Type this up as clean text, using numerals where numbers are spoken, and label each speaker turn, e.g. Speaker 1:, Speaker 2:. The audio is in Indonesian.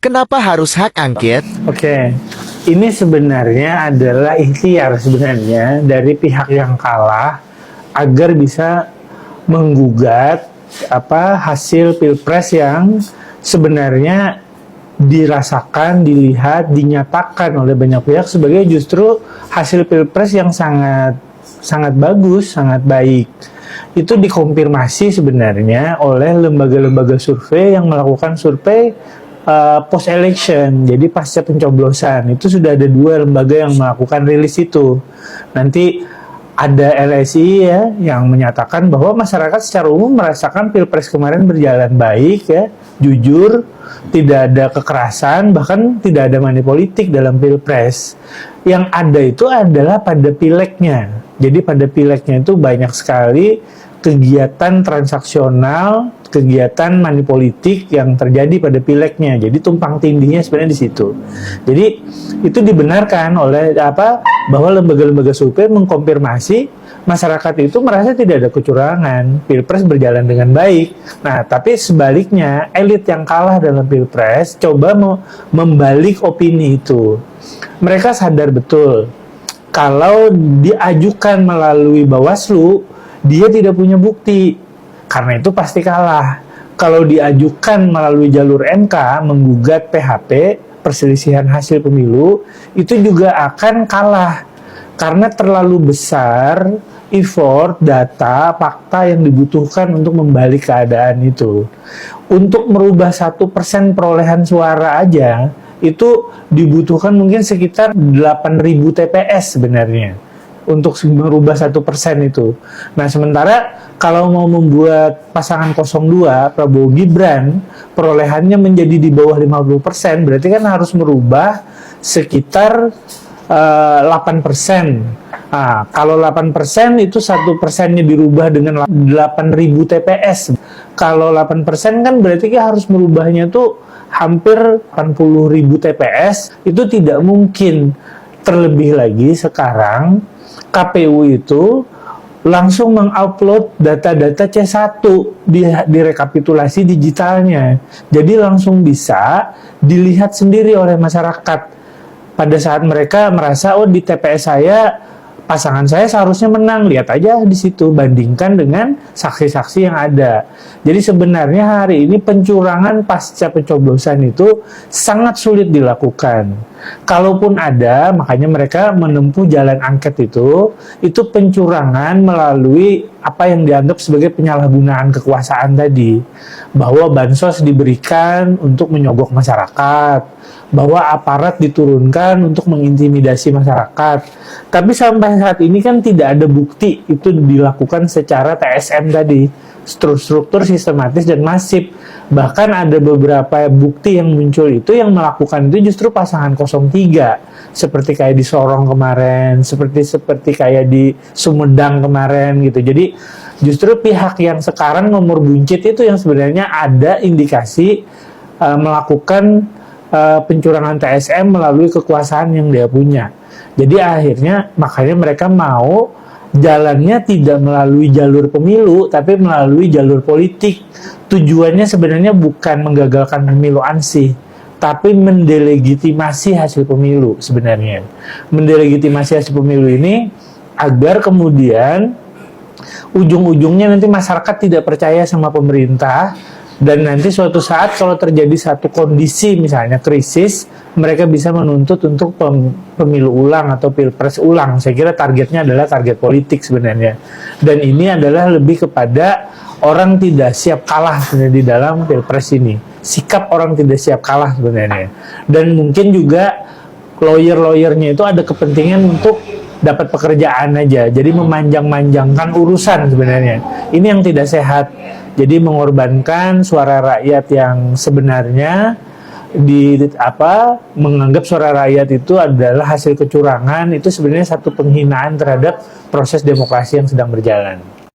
Speaker 1: Kenapa harus hak angket?
Speaker 2: Oke, ini sebenarnya adalah ikhtiar sebenarnya dari pihak yang kalah agar bisa menggugat hasil pilpres yang sebenarnya dirasakan, dilihat, dinyatakan oleh banyak pihak sebagai justru hasil pilpres yang sangat bagus, sangat baik. Itu dikonfirmasi sebenarnya oleh lembaga-lembaga survei yang melakukan survei post election, jadi pasca pencoblosan. Itu sudah ada 2 lembaga yang melakukan rilis itu. Nanti ada LSI ya yang menyatakan bahwa masyarakat secara umum merasakan pilpres kemarin berjalan baik ya, jujur, tidak ada kekerasan, bahkan tidak ada money politik dalam pilpres. Yang ada itu adalah pada pilegnya. Jadi pada pilegnya itu banyak sekali kegiatan transaksional, kegiatan money politik yang terjadi pada pilegnya. Jadi tumpang tindihnya sebenarnya di situ. Jadi itu dibenarkan oleh bahwa lembaga-lembaga survei mengkonfirmasi masyarakat itu merasa tidak ada kecurangan, pilpres berjalan dengan baik. Nah, tapi sebaliknya elit yang kalah dalam pilpres coba membalik opini itu. Mereka sadar betul kalau diajukan melalui Bawaslu, dia tidak punya bukti, karena itu pasti kalah. Kalau diajukan melalui jalur MK, menggugat PHP, perselisihan hasil pemilu, itu juga akan kalah, karena terlalu besar effort, data, fakta yang dibutuhkan untuk membalik keadaan itu. Untuk merubah 1% perolehan suara aja, itu dibutuhkan mungkin sekitar 8.000 TPS sebenarnya untuk merubah 1% itu. Nah, sementara kalau mau membuat pasangan 02 Prabowo Gibran perolehannya menjadi di bawah 50%, berarti kan harus merubah sekitar 8%. Nah, kalau 8% itu 1%-nya dirubah dengan 8.000 TPS. Kalau 8% kan berarti harus merubahnya tuh hampir 80.000 TPS. Itu tidak mungkin. Terlebih lagi sekarang KPU itu langsung mengupload data-data C1 di rekapitulasi digitalnya. Jadi langsung bisa dilihat sendiri oleh masyarakat. Pada saat mereka merasa, oh di TPS saya, pasangan saya seharusnya menang, lihat aja di situ, bandingkan dengan saksi-saksi yang ada. Jadi sebenarnya hari ini pencurangan pasca pencoblosan itu sangat sulit dilakukan. Kalaupun ada, makanya mereka menempuh jalan angket itu pencurangan melalui apa yang dianggap sebagai penyalahgunaan kekuasaan tadi. Bahwa bansos diberikan untuk menyogok masyarakat, bahwa aparat diturunkan untuk mengintimidasi masyarakat. Tapi sampai saat ini kan tidak ada bukti itu dilakukan secara TSM tadi, struktur sistematis dan masif. Bahkan ada beberapa bukti yang muncul itu yang melakukan itu justru pasangan 03, seperti kayak di Sorong kemarin, seperti kayak di Sumedang kemarin gitu. Jadi justru pihak yang sekarang nomor buncit itu yang sebenarnya ada indikasi melakukan pencurangan TSM melalui kekuasaan yang dia punya. Jadi akhirnya makanya mereka mau jalannya tidak melalui jalur pemilu, tapi melalui jalur politik. Tujuannya sebenarnya bukan menggagalkan pemilu ansih, tapi mendelegitimasi hasil pemilu sebenarnya. Mendelegitimasi hasil pemilu ini agar kemudian ujung-ujungnya nanti masyarakat tidak percaya sama pemerintah, dan nanti suatu saat kalau terjadi satu kondisi misalnya krisis, mereka bisa menuntut untuk pemilu ulang atau pilpres ulang. Saya kira targetnya adalah target politik sebenarnya. Dan ini adalah lebih kepada orang tidak siap kalah sebenarnya di dalam pilpres ini. Sikap orang tidak siap kalah sebenarnya. Dan mungkin juga lawyer-lawyernya itu ada kepentingan untuk dapat pekerjaan aja. Jadi memanjang-manjangkan urusan sebenarnya. Ini yang tidak sehat. Jadi mengorbankan suara rakyat yang sebenarnya menganggap suara rakyat itu adalah hasil kecurangan, itu sebenarnya satu penghinaan terhadap proses demokrasi yang sedang berjalan.